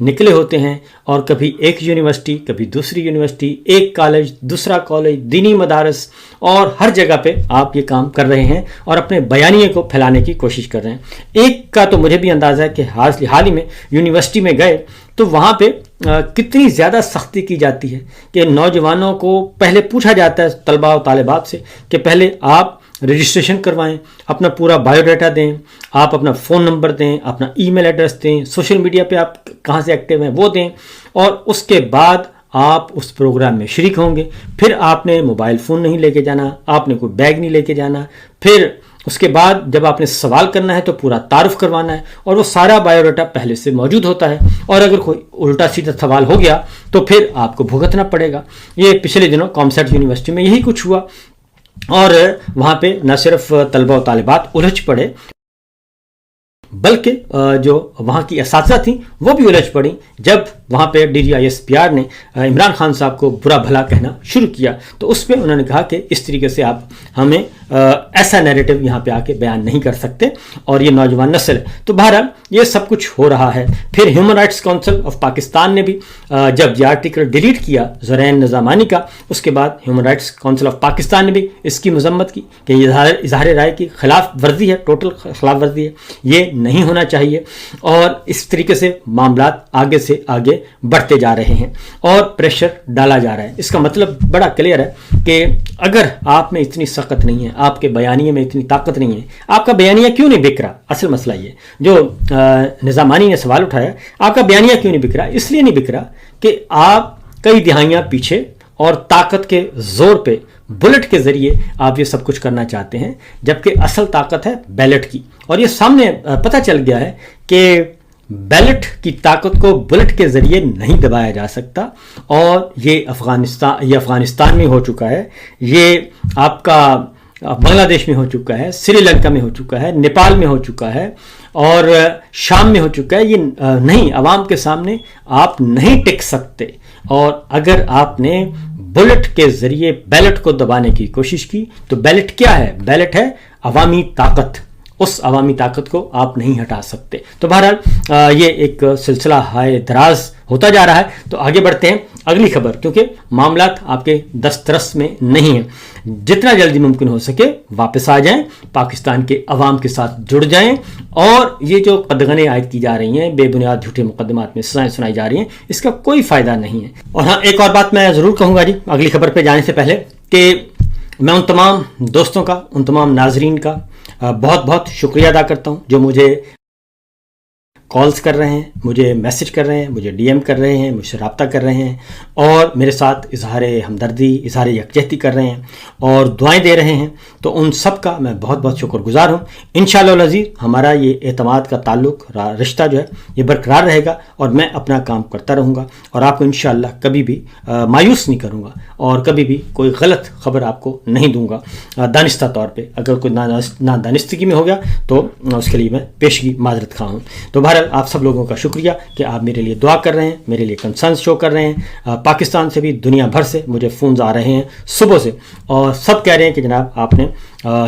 نکلے ہوتے ہیں اور کبھی ایک یونیورسٹی کبھی دوسری یونیورسٹی، ایک کالج دوسرا کالج، دینی مدارس اور ہر جگہ پہ آپ یہ کام کر رہے ہیں اور اپنے بیانیے کو پھیلانے کی کوشش کر رہے ہیں۔ ایک کا تو مجھے بھی اندازہ ہے کہ حال ہی میں یونیورسٹی میں گئے تو وہاں پہ کتنی زیادہ سختی کی جاتی ہے کہ نوجوانوں کو پہلے پوچھا جاتا ہے، طلباء و طالبات سے، کہ پہلے آپ رجسٹریشن کروائیں، اپنا پورا بایو ڈیٹا دیں، آپ اپنا فون نمبر دیں، اپنا ای میل ایڈریس دیں، سوشل میڈیا پہ آپ کہاں سے ایکٹیو ہیں وہ دیں، اور اس کے بعد آپ اس پروگرام میں شریک ہوں گے۔ پھر آپ نے موبائل فون نہیں لے کے جانا، آپ نے کوئی بیگ نہیں لے کے جانا، پھر اس کے بعد جب آپ نے سوال کرنا ہے تو پورا تعارف کروانا ہے، اور وہ سارا بایو ڈیٹا پہلے سے موجود ہوتا ہے، اور اگر کوئی الٹا سیدھا سوال ہو گیا تو پھر آپ کو بھگتنا پڑے گا۔ یہ پچھلے دنوں کامسیٹ یونیورسٹی میں یہی کچھ ہوا، اور وہاں پہ نہ صرف طلباء و طالبات الجھ پڑے بلکہ جو وہاں کی اساتذہ تھیں وہ بھی الجھ پڑیں جب وہاں پہ DGISPR نے عمران خان صاحب کو برا بھلا کہنا شروع کیا، تو اس میں انہوں نے کہا کہ اس طریقے سے آپ ہمیں ایسا نیریٹو یہاں پہ آ کے بیان نہیں کر سکتے، اور یہ نوجوان نسل ہے۔ تو بہرحال یہ سب کچھ ہو رہا ہے۔ پھر human rights council of Pakistan نے بھی جب یہ آرٹیکل ڈیلیٹ کیا زرین نظامانی کا، اس کے بعد human rights council of Pakistan نے بھی اس کی مذمت کی کہ یہ اظہار رائے کی خلاف ورزی ہے، ٹوٹل خلاف ورزی ہے، یہ نہیں ہونا چاہیے، اور اس طریقے سے معاملات آگے سے آگے بڑھتے جا رہے ہیں اور پریشر ڈالا جا رہا ہے۔ اس کا مطلب بڑا کلیئر ہے کہ اگر آپ میں اتنی سخت نہیں ہے، آپ کے بیانیے میں اتنی طاقت نہیں ہے، آپ کا بیانیہ کیوں نہیں بک رہا؟ اصل مسئلہ یہ جو نظامانی نے سوال اٹھایا، آپ کا بیانیہ کیوں نہیں بک رہا؟ اس لیے نہیں بک رہا کہ آپ کئی دہائیاں پیچھے اور طاقت کے زور پہ بلٹ کے ذریعے آپ یہ سب کچھ کرنا چاہتے ہیں، جبکہ اصل طاقت ہے بیلٹ کی، اور یہ سامنے پتہ چل گیا ہے کہ بیلٹ کی طاقت کو بلٹ کے ذریعے نہیں دبایا جا سکتا، اور یہ افغانستان میں ہو چکا ہے، یہ آپ کا بنگلہ دیش میں ہو چکا ہے، سری لنکا میں ہو چکا ہے، نیپال میں ہو چکا ہے، اور شام میں ہو چکا ہے۔ یہ نہیں، عوام کے سامنے آپ نہیں ٹک سکتے، اور اگر آپ نے بلٹ کے ذریعے بیلٹ کو دبانے کی کوشش کی تو بیلٹ کیا ہے؟ بیلٹ ہے عوامی طاقت، اس عوامی طاقت کو آپ نہیں ہٹا سکتے۔ تو بہرحال یہ ایک سلسلہ ہائے دراز ہوتا جا رہا ہے۔ تو آگے بڑھتے ہیں اگلی خبر، کیونکہ معاملات آپ کے دسترس میں نہیں ہیں۔ جتنا جلدی ممکن ہو سکے واپس آ جائیں، پاکستان کے عوام کے ساتھ جڑ جائیں، اور یہ جو قدغنیں عائد کی جا رہی ہیں، بے بنیاد جھوٹے مقدمات میں سزائیں سنائی جا رہی ہیں، اس کا کوئی فائدہ نہیں ہے۔ اور ہاں، ایک اور بات میں ضرور کہوں گا جی اگلی خبر پہ جانے سے پہلے، کہ میں ان تمام دوستوں کا، ان تمام ناظرین کا بہت بہت شکریہ ادا کرتا ہوں جو مجھے کالز کر رہے ہیں، مجھے میسج کر رہے ہیں، مجھے ڈی ایم کر رہے ہیں، مجھ سے رابطہ کر رہے ہیں، اور میرے ساتھ اظہار ہمدردی، اظہار یکجہتی کر رہے ہیں اور دعائیں دے رہے ہیں۔ تو ان سب کا میں بہت بہت شکر گزار ہوں۔ انشاءاللہ العزیز ہمارا یہ اعتماد کا تعلق، رشتہ جو ہے یہ برقرار رہے گا، اور میں اپنا کام کرتا رہوں گا، اور آپ کو انشاءاللہ کبھی بھی مایوس نہیں کروں گا، اور کبھی بھی کوئی غلط خبر آپ کو نہیں دوں گا دانستہ طور پہ۔ اگر کوئی نادانستگی میں ہو گیا تو اس کے لیے میں پیشگی معذرت خواہ ہوں۔ تو آپ سب لوگوں کا شکریہ کہ آپ میرے لیے دعا کر رہے ہیں، میرے لیے کنسرنز شو کر رہے ہیں۔ پاکستان سے بھی، دنیا بھر سے مجھے فونز آ رہے ہیں صبح سے، اور سب کہہ رہے ہیں کہ جناب آپ نے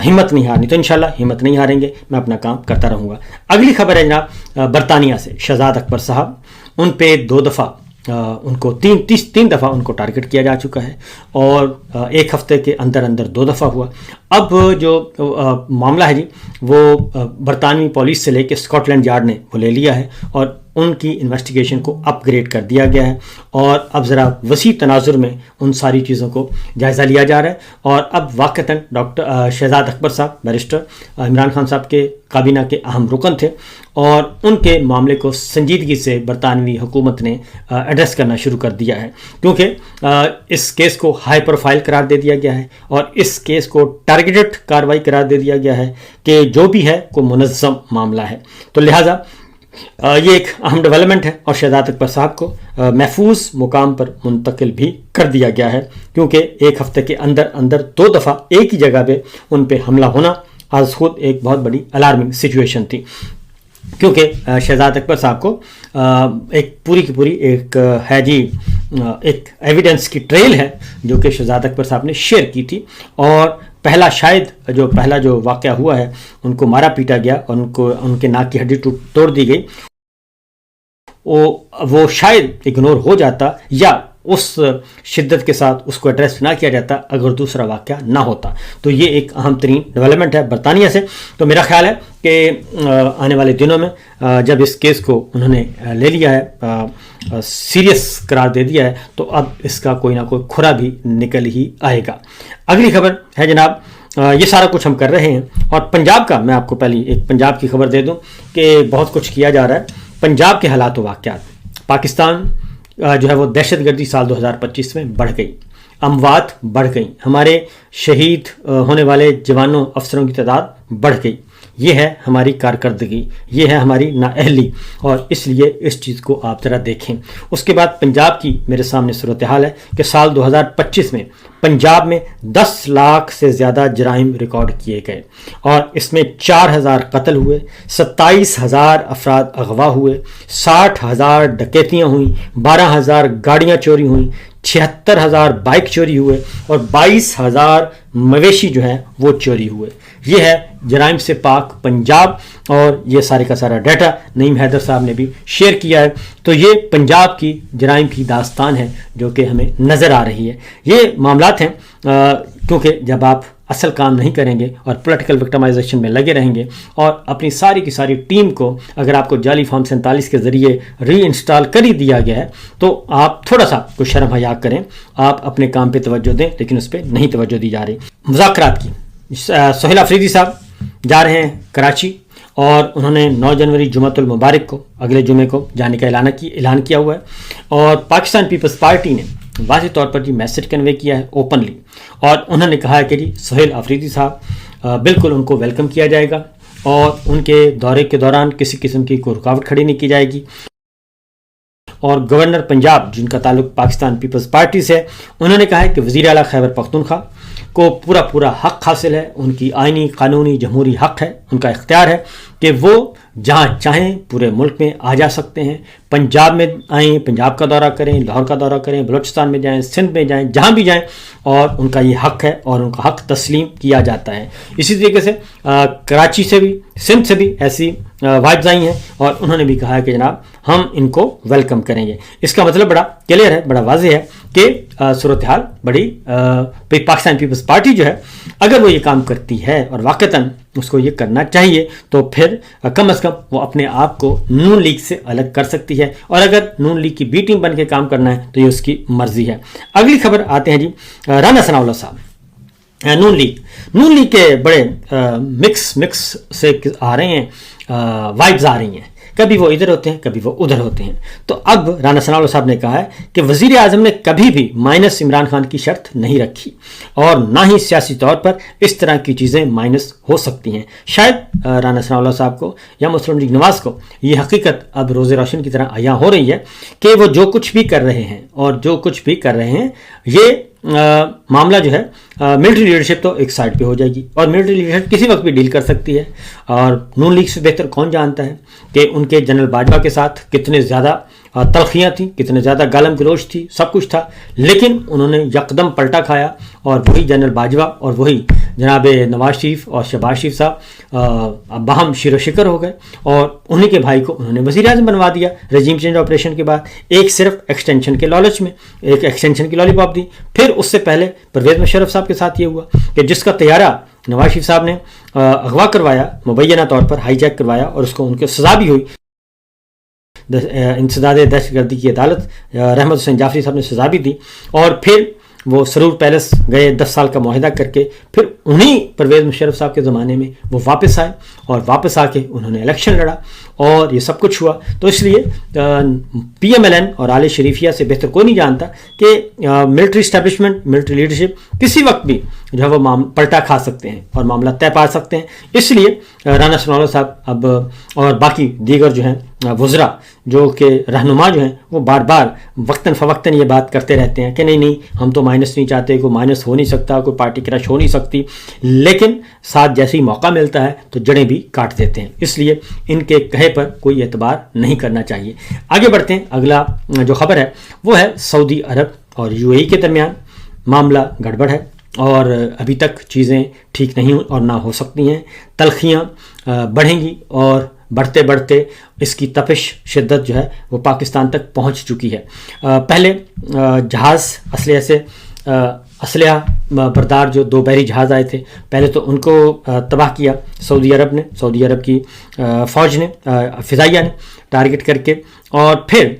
ہمت نہیں ہارنی۔ تو انشاءاللہ ہمت نہیں ہاریں گے، میں اپنا کام کرتا رہوں گا۔ اگلی خبر ہے جناب برطانیہ سے، شہزاد اکبر صاحب، ان پہ 2 دفعہ ان کو تین دفعہ ان کو ٹارگٹ کیا جا چکا ہے، اور ایک ہفتے کے اندر 2 دفعہ ہوا۔ اب جو معاملہ ہے جی وہ برطانوی پولیس سے لے کے اسکاٹ لینڈ یارڈ نے وہ لے لیا ہے، اور ان کی انویسٹیگیشن کو اپ گریڈ کر دیا گیا ہے، اور اب ذرا وسیع تناظر میں ان ساری چیزوں کو جائزہ لیا جا رہا ہے۔ اور اب واقعتاً ڈاکٹر شہزاد اکبر صاحب، بیرسٹر عمران خان صاحب کے کابینہ کے اہم رکن تھے، اور ان کے معاملے کو سنجیدگی سے برطانوی حکومت نے ایڈریس کرنا شروع کر دیا ہے، کیونکہ اس کیس کو ہائی پروفائل قرار دے دیا گیا ہے، اور اس کیس کو ٹارگیٹڈ کارروائی قرار دے دیا گیا ہے کہ جو بھی ہے کوئی منظم معاملہ ہے۔ تو لہٰذا یہ ایک اہم ڈیولپمنٹ ہے، اور شہزاد اکبر صاحب کو محفوظ مقام پر منتقل بھی کر دیا گیا ہے، کیونکہ ایک ہفتے کے اندر 2 دفعہ ایک ہی جگہ پہ ان پہ حملہ ہونا آج خود ایک بہت بڑی الارمنگ سچویشن تھی، کیونکہ شہزاد اکبر صاحب کو ایک پوری کی پوری ایک ہے جی ایک ایویڈنس کی ٹریل ہے جو کہ شہزاد اکبر صاحب نے شیئر کی تھی، اور پہلا جو واقعہ ہوا ہے، ان کو مارا پیٹا گیا اور ان کے ناک کی ہڈی توڑ دی گئی، وہ شاید اگنور ہو جاتا یا اس شدت کے ساتھ اس کو ایڈریس نہ کیا جاتا اگر دوسرا واقعہ نہ ہوتا. تو یہ ایک اہم ترین ڈیولپمنٹ ہے برطانیہ سے. تو میرا خیال ہے کہ آنے والے دنوں میں جب اس کیس کو انہوں نے لے لیا ہے، سیریس قرار دے دیا ہے، تو اب اس کا کوئی نہ کوئی کھرا بھی نکل ہی آئے گا. اگلی خبر ہے جناب، یہ سارا کچھ ہم کر رہے ہیں اور پنجاب کا میں آپ کو پہلی ایک پنجاب کی خبر دے دوں کہ بہت کچھ کیا جا رہا ہے. پنجاب کے حالات و واقعات، پاکستان جو ہے وہ دہشت گردی سال 2025 میں بڑھ گئی، اموات بڑھ گئیں، ہمارے شہید ہونے والے جوانوں افسروں کی تعداد بڑھ گئی. یہ ہے ہماری کارکردگی، یہ ہے ہماری نااہلی، اور اس لیے اس چیز کو آپ ذرا دیکھیں. اس کے بعد پنجاب کی میرے سامنے صورتحال ہے کہ سال 2025 میں پنجاب میں 10 لاکھ سے زیادہ جرائم ریکارڈ کیے گئے اور اس میں 4000 قتل ہوئے، 27,000 افراد اغوا ہوئے، 60,000 ڈکیتیاں ہوئیں، 12,000 گاڑیاں چوری ہوئیں، 76,000 بائک چوری ہوئے اور 22,000 مویشی جو ہیں وہ چوری ہوئے. یہ ہے جرائم سے پاک پنجاب، اور یہ سارے کا سارا ڈیٹا نعیم حیدر صاحب نے بھی شیئر کیا ہے. تو یہ پنجاب کی جرائم کی داستان ہے جو کہ ہمیں نظر آ رہی ہے. یہ معاملات ہیں کیونکہ جب آپ اصل کام نہیں کریں گے اور پولیٹیکل وکٹمائزیشن میں لگے رہیں گے اور اپنی ساری کی ساری ٹیم کو اگر آپ کو جعلی فارم 47 کے ذریعے ری انسٹال کر ہی دیا گیا ہے تو آپ تھوڑا سا کچھ شرم حیا کریں، آپ اپنے کام پہ توجہ دیں، لیکن اس پہ نہیں توجہ دی جا رہی. مذاکرات کی سہیل آفریدی صاحب جا رہے ہیں کراچی اور انہوں نے 9 جنوری جمعۃ المبارک کو اگلے جمعے کو جانے کا اعلان کیا ہوا ہے، اور پاکستان پیپلز پارٹی نے واضح طور پر جی میسج کنوے کیا ہے اوپنلی، اور انہوں نے کہا ہے کہ جی سہیل آفریدی صاحب بالکل ان کو ویلکم کیا جائے گا اور ان کے دورے کے دوران کسی قسم کی کوئی رکاوٹ کھڑی نہیں کی جائے گی. اور گورنر پنجاب جن کا تعلق پاکستان پیپلز پارٹی سے، انہوں نے کہا ہے کہ وزیر اعلیٰ خیبر پختونخوا کو پورا حق حاصل ہے، ان کی آئینی قانونی جمہوری حق ہے، ان کا اختیار ہے کہ وہ جہاں چاہیں پورے ملک میں آ جا سکتے ہیں. پنجاب میں آئیں، پنجاب کا دورہ کریں، لاہور کا دورہ کریں، بلوچستان میں جائیں، سندھ میں جائیں، جہاں بھی جائیں، اور ان کا یہ حق ہے اور ان کا حق تسلیم کیا جاتا ہے. اسی طریقے سے کراچی سے بھی، سندھ سے بھی ایسی وائبز آئی ہیں اور انہوں نے بھی کہا ہے کہ جناب ہم ان کو ویلکم کریں گے. اس کا مطلب بڑا کلیئر ہے، بڑا واضح ہے کہ صورتحال بڑی پاکستان پیپلز پارٹی جو ہے اگر وہ یہ کام کرتی ہے اور واقعتاً اس کو یہ کرنا چاہیے تو پھر کم از کم وہ اپنے آپ کو نون لیگ سے الگ کر سکتی ہے، اور اگر نون لیگ کی بی ٹیم بن کے کام کرنا ہے تو یہ اس کی مرضی ہے. اگلی خبر آتے ہیں جی رانا ثناءاللہ صاحب. نون لیگ کے بڑے مکس سے آ رہے ہیں، وائبز آ رہی ہیں، کبھی وہ ادھر ہوتے ہیں کبھی وہ ادھر ہوتے ہیں. تو اب رانا ثناءاللہ صاحب نے کہا ہے کہ وزیر اعظم نے کبھی بھی مائنس عمران خان کی شرط نہیں رکھی اور نہ ہی سیاسی طور پر اس طرح کی چیزیں مائنس ہو سکتی ہیں. شاید رانا ثناءاللہ صاحب کو یا مسلم لیگ نواز کو یہ حقیقت اب روز روشن کی طرح عیاں ہو رہی ہے کہ وہ جو کچھ بھی کر رہے ہیں اور جو کچھ بھی کر رہے ہیں یہ معاملہ جو ہے ملٹری لیڈرشپ تو ایک سائڈ پہ ہو جائے گی، اور ملٹری لیڈرشپ کسی وقت بھی ڈیل کر سکتی ہے. اور نون لیگ سے بہتر کون جانتا ہے کہ ان کے جنرل باجوہ کے ساتھ کتنے زیادہ تلخیاں تھیں، کتنے زیادہ گالم گلوچ تھی، سب کچھ تھا، لیکن انہوں نے یکدم پلٹا کھایا اور وہی جنرل باجوہ اور وہی جناب نواز شریف اور شہباز شریف صاحب باہم شیر و شکر ہو گئے اور انہیں کے بھائی کو انہوں نے وزیر اعظم بنوا دیا رجیم چینج آپریشن کے بعد. ایک صرف ایکسٹینشن کے لالچ میں ایک ایکسٹینشن کی لالی پاپ دی. پھر اس سے پہلے پرویز مشرف صاحب کے ساتھ یہ ہوا کہ جس کا طیارہ نواز شریف صاحب نے اغوا کروایا، مبینہ طور پر ہائی جیک کروایا اور اس کو ان کو سزا بھی ہوئی، انسداد دہشت گردی کی عدالت رحمت حسین جعفری صاحب نے سزا بھی دی، اور پھر وہ سرور پیلس گئے 10 سال کا معاہدہ کر کے. پھر انہی پرویز مشرف صاحب کے زمانے میں وہ واپس آئے اور واپس آ کے انہوں نے الیکشن لڑا اور یہ سب کچھ ہوا. تو اس لیے پی ایم ایل این اور آل شریفیہ سے بہتر کوئی نہیں جانتا کہ ملٹری اسٹیبلشمنٹ، ملٹری لیڈرشپ کسی وقت بھی جو ہے وہ پلٹا کھا سکتے ہیں اور معاملہ طے پا سکتے ہیں. اس لیے رانا ثناءاللہ صاحب اب اور باقی دیگر جو ہیں وزراء جو کہ رہنما جو ہیں وہ بار بار وقتاً فوقتاً یہ بات کرتے رہتے ہیں کہ نہیں ہم تو مائنس نہیں چاہتے، کوئی مائنس ہو نہیں سکتا، کوئی پارٹی کرش ہو نہیں سکتی، لیکن ساتھ جیسے ہی موقع ملتا ہے تو جڑیں بھی کاٹ دیتے ہیں. اس لیے ان کے کہے پر کوئی اعتبار نہیں کرنا چاہیے. آگے بڑھتے ہیں. اگلا جو خبر ہے وہ ہے سعودی عرب اور یو اے ای کے درمیان معاملہ گڑبڑ ہے اور ابھی تک چیزیں ٹھیک نہیں اور نہ ہو سکتی ہیں. تلخیاں بڑھیں گی اور بڑھتے بڑھتے اس کی تپش شدت جو ہے وہ پاکستان تک پہنچ چکی ہے. پہلے جہاز اسلحہ بردار جو 2 بحری جہاز آئے تھے، پہلے تو ان کو تباہ کیا سعودی عرب کی فوج نے، فضائیہ نے ٹارگٹ کر کے، اور پھر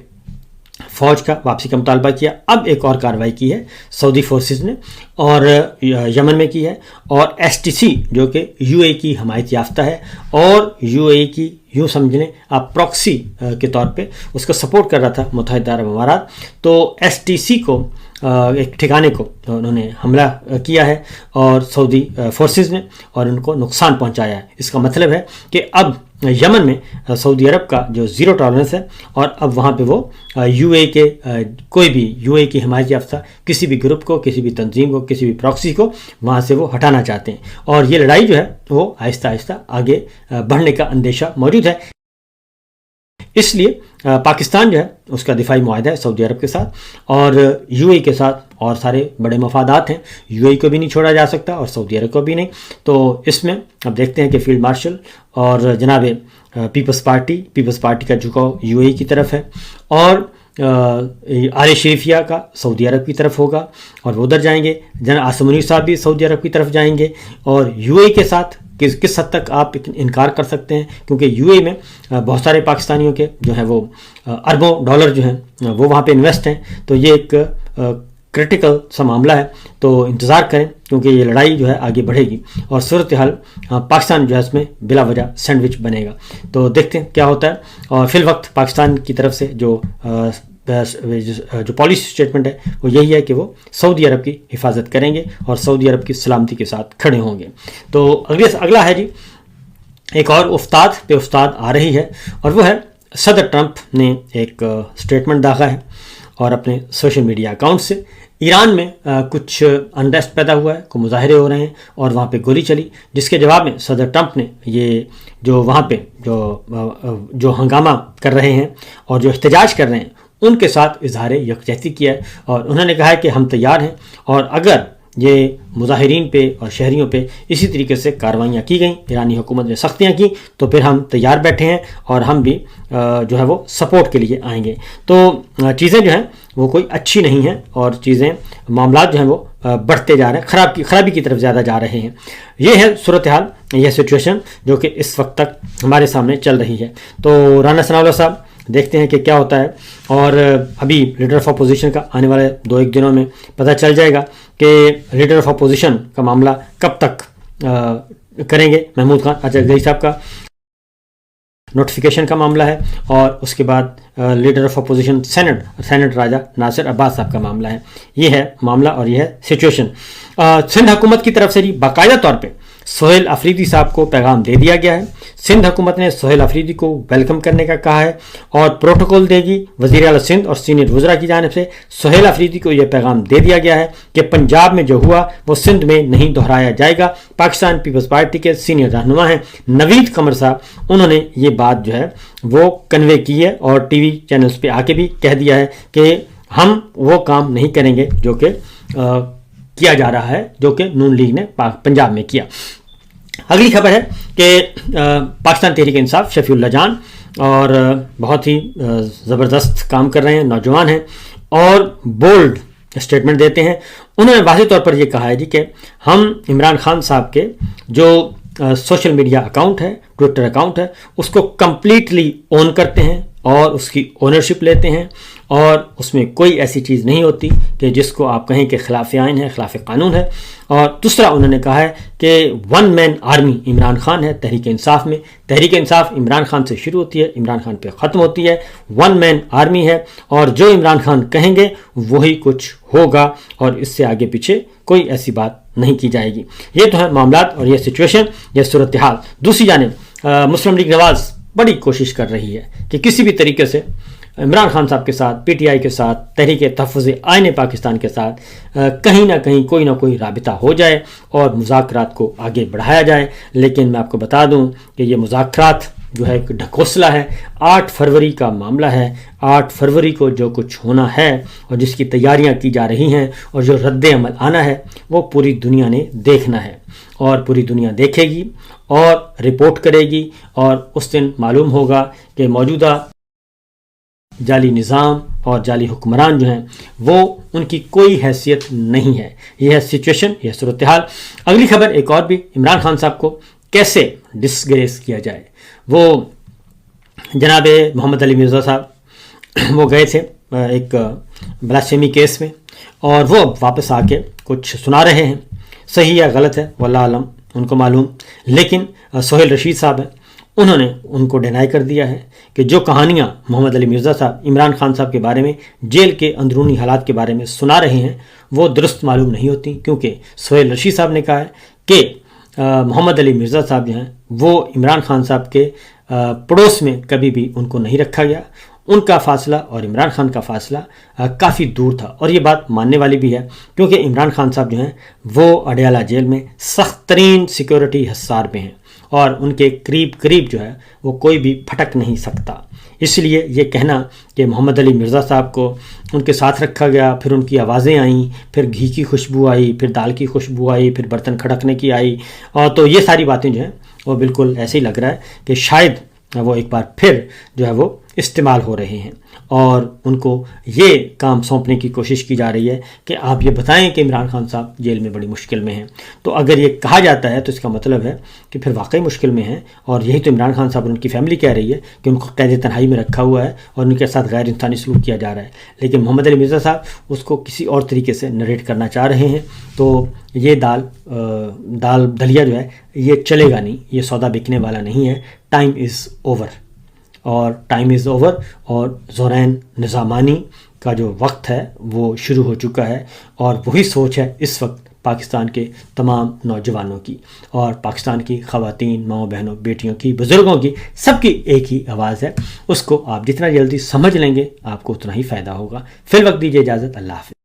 فوج کا واپسی کا مطالبہ کیا. اب ایک اور کارروائی کی ہے سعودی فورسز نے، اور یمن میں کی ہے، اور STC جو کہ UAE کی حمایت یافتہ ہے، اور UAE کی یوں سمجھ لیں آپ پراکسی کے طور پہ اس کو سپورٹ کر رہا تھا متحدہ عرب امارات. تو STC کو ایک ٹھکانے کو انہوں نے حملہ کیا ہے اور سعودی فورسز نے، اور ان کو نقصان پہنچایا ہے. اس کا مطلب ہے کہ اب یمن میں سعودی عرب کا جو زیرو ٹالرنس ہے، اور اب وہاں پہ وہ UAE کے کوئی بھی UAE کی حمایت یافتہ کسی بھی گروپ کو، کسی بھی تنظیم کو، کسی بھی پراکسی کو وہاں سے وہ ہٹانا چاہتے ہیں، اور یہ لڑائی جو ہے وہ آہستہ آہستہ آگے بڑھنے کا اندیشہ موجود ہے. اس لیے پاکستان جو ہے اس کا دفاعی معاہدہ ہے سعودی عرب کے ساتھ اور UAE کے ساتھ، اور سارے بڑے مفادات ہیں. UAE کو بھی نہیں چھوڑا جا سکتا اور سعودی عرب کو بھی نہیں. تو اس میں اب دیکھتے ہیں کہ فیلڈ مارشل اور جناب پیپلز پارٹی کا جھکاؤ UAE کی طرف ہے، اور آل شریفیہ کا سعودی عرب کی طرف ہوگا، اور وہ ادھر جائیں گے. جناب عاصم منیر صاحب بھی سعودی عرب کی طرف جائیں گے. اور UAE کے ساتھ کس حد تک آپ انکار کر سکتے ہیں، کیونکہ UAE میں بہت سارے پاکستانیوں کے جو ہیں وہ اربوں ڈالر جو ہیں وہ وہاں پہ انویسٹ ہیں. تو یہ ایک کرٹیکل سا معاملہ ہے، تو انتظار کریں کیونکہ یہ لڑائی جو ہے آگے بڑھے گی، اور صورتحال پاکستان جو ہے اس میں بلا وجہ سینڈوچ بنے گا. تو دیکھتے ہیں کیا ہوتا ہے. اور فی الوقت پاکستان کی طرف سے جو پالیسی اسٹیٹمنٹ ہے وہ یہی ہے کہ وہ سعودی عرب کی حفاظت کریں گے اور سعودی عرب کی سلامتی کے ساتھ کھڑے ہوں گے. تو اگلا ہے جی، ایک اور استاد آ رہی ہے، اور وہ ہے صدر ٹرمپ نے ایک اسٹیٹمنٹ داغا ہے، اور اپنے سوشل میڈیا اکاؤنٹ سے ایران میں کچھ انریسٹ پیدا ہوا ہے، کوئی مظاہرے ہو رہے ہیں اور وہاں پہ گولی چلی، جس کے جواب میں صدر ٹرمپ نے یہ جو وہاں پہ جو ہنگامہ کر رہے ہیں اور جو احتجاج کر رہے ہیں ان کے ساتھ اظہار یکجہتی کیا ہے، اور انہوں نے کہا ہے کہ ہم تیار ہیں، اور اگر یہ مظاہرین پہ اور شہریوں پہ اسی طریقے سے کارروائیاں کی گئیں، ایرانی حکومت نے سختیاں کی، تو پھر ہم تیار بیٹھے ہیں اور ہم بھی جو ہے وہ سپورٹ کے لیے آئیں گے. تو چیزیں جو ہیں وہ کوئی اچھی نہیں ہیں، اور معاملات جو ہیں وہ بڑھتے جا رہے ہیں، خرابی کی طرف زیادہ جا رہے ہیں. یہ ہے صورتحال، یہ سچویشن جو کہ اس وقت تک ہمارے سامنے چل رہی ہے. تو رانا ثناء اللہ صاحب دیکھتے ہیں کہ کیا ہوتا ہے، اور ابھی لیڈر آف اپوزیشن کا آنے والے 2-1 دنوں میں پتہ چل جائے گا کہ لیڈر آف اپوزیشن کا معاملہ کب تک کریں گے. محمود خان اچھا صاحب کا نوٹیفیکیشن کا معاملہ ہے، اور اس کے بعد لیڈر آف اپوزیشن سینٹ راجہ ناصر عباس صاحب کا معاملہ ہے. یہ ہے معاملہ اور یہ ہے سچویشن. سندھ حکومت کی طرف سے جی باقاعدہ طور پہ سہیل آفریدی صاحب کو پیغام دے دیا گیا ہے. سندھ حکومت نے سہیل آفریدی کو ویلکم کرنے کا کہا ہے اور پروٹوکول دے گی. وزیر اعلیٰ سندھ اور سینئر وزراء کی جانب سے سہیل آفریدی کو یہ پیغام دے دیا گیا ہے کہ پنجاب میں جو ہوا وہ سندھ میں نہیں دہرایا جائے گا. پاکستان پیپلز پارٹی کے سینئر رہنما ہیں نوید قمر صاحب، انہوں نے یہ بات جو ہے وہ کنوے کی ہے، اور ٹی وی چینلز پہ آ کے بھی کہہ دیا ہے کہ ہم وہ کام نہیں کریں گے جو کہ کیا جا رہا ہے، جو کہ نون لیگ نے پنجاب میں کیا. اگلی خبر ہے کہ پاکستان تحریک انصاف شفیع اللہ جان اور بہت ہی زبردست کام کر رہے ہیں، نوجوان ہیں اور بولڈ اسٹیٹمنٹ دیتے ہیں. انہوں نے واضح طور پر یہ کہا ہے جی کہ ہم عمران خان صاحب کے جو سوشل میڈیا اکاؤنٹ ہے، ٹویٹر اکاؤنٹ ہے، اس کو کمپلیٹلی اون کرتے ہیں اور اس کی اونرشپ لیتے ہیں، اور اس میں کوئی ایسی چیز نہیں ہوتی کہ جس کو آپ کہیں کہ خلاف آئین ہے، خلاف قانون ہے. اور دوسرا انہوں نے کہا ہے کہ one man army Imran Khan ہے تحریک انصاف میں. تحریک انصاف عمران خان سے شروع ہوتی ہے، عمران خان پہ ختم ہوتی ہے. ون مین آرمی ہے، اور جو عمران خان کہیں گے وہی کچھ ہوگا، اور اس سے آگے پیچھے کوئی ایسی بات نہیں کی جائے گی. یہ تو ہے معاملات اور یہ سچویشن، یہ صورتحال. دوسری جانب مسلم لیگ نواز بڑی کوشش کر رہی ہے کہ کسی بھی طریقے سے عمران خان صاحب کے ساتھ، پی ٹی آئی کے ساتھ، تحریک تحفظ آئین پاکستان کے ساتھ کہیں نہ کہیں کوئی نہ کوئی رابطہ ہو جائے اور مذاکرات کو آگے بڑھایا جائے. لیکن میں آپ کو بتا دوں کہ یہ مذاکرات جو ہے ایک ڈھکوسلا ہے. 8 فروری کا معاملہ ہے. 8 فروری کو جو کچھ ہونا ہے اور جس کی تیاریاں کی جا رہی ہیں اور جو رد عمل آنا ہے وہ پوری دنیا نے دیکھنا ہے اور پوری دنیا دیکھے گی اور رپورٹ کرے گی. اور اس دن معلوم ہوگا کہ موجودہ جعلی نظام اور جعلی حکمران جو ہیں وہ ان کی کوئی حیثیت نہیں ہے. یہ ہے سچویشن، یہ صورتحال. اگلی خبر ایک اور بھی، عمران خان صاحب کو کیسے ڈسگریس کیا جائے. وہ جناب محمد علی مرزا صاحب وہ گئے تھے ایک بلاسفیمی کیس میں اور وہ اب واپس آ کے کچھ سنا رہے ہیں. صحیح یا غلط ہے واللہ عالم، ان کو معلوم. لیکن سہیل رشید صاحب ہیں، انہوں نے ان کو ڈینائی کر دیا ہے کہ جو کہانیاں محمد علی مرزا صاحب عمران خان صاحب کے بارے میں جیل کے اندرونی حالات کے بارے میں سنا رہے ہیں وہ درست معلوم نہیں ہوتی. کیونکہ سہیل رشید صاحب نے کہا ہے کہ محمد علی مرزا صاحب جو ہیں وہ عمران خان صاحب کے پڑوس میں کبھی بھی ان کو نہیں رکھا گیا. ان کا فاصلہ اور عمران خان کا فاصلہ کافی دور تھا اور یہ بات ماننے والی بھی ہے کیونکہ عمران خان صاحب جو ہیں وہ اڈیالہ جیل میں سخت ترین سیکیورٹی حصار میں ہیں اور ان کے قریب جو ہے وہ کوئی بھی پھٹک نہیں سکتا. اس لیے یہ کہنا کہ محمد علی مرزا صاحب کو ان کے ساتھ رکھا گیا، پھر ان کی آوازیں آئیں، پھر گھی کی خوشبو آئی، پھر دال کی خوشبو آئی، پھر برتن کھڑکنے کی آئی، اور تو یہ ساری باتیں جو ہیں وہ بالکل ایسے ہی لگ رہا ہے کہ شاید وہ ایک بار پھر جو ہے وہ استعمال ہو رہے ہیں اور ان کو یہ کام سونپنے کی کوشش کی جا رہی ہے کہ آپ یہ بتائیں کہ عمران خان صاحب جیل میں بڑی مشکل میں ہیں. تو اگر یہ کہا جاتا ہے تو اس کا مطلب ہے کہ پھر واقعی مشکل میں ہیں اور یہی تو عمران خان صاحب اور ان کی فیملی کہہ رہی ہے کہ ان کو قید تنہائی میں رکھا ہوا ہے اور ان کے ساتھ غیر انسانی سلوک کیا جا رہا ہے. لیکن محمد علی مرزا صاحب اس کو کسی اور طریقے سے نریٹ کرنا چاہ رہے ہیں. تو یہ دال دلیا جو ہے یہ چلے گا نہیں، یہ سودا بکنے والا نہیں ہے. ٹائم از اوور اور زورین نظامانی کا جو وقت ہے وہ شروع ہو چکا ہے اور وہی سوچ ہے اس وقت پاکستان کے تمام نوجوانوں کی اور پاکستان کی خواتین، ماؤں بہنوں، بیٹیوں کی، بزرگوں کی، سب کی ایک ہی آواز ہے. اس کو آپ جتنا جلدی سمجھ لیں گے آپ کو اتنا ہی فائدہ ہوگا. فی الوقت دیجیے اجازت. اللہ حافظ.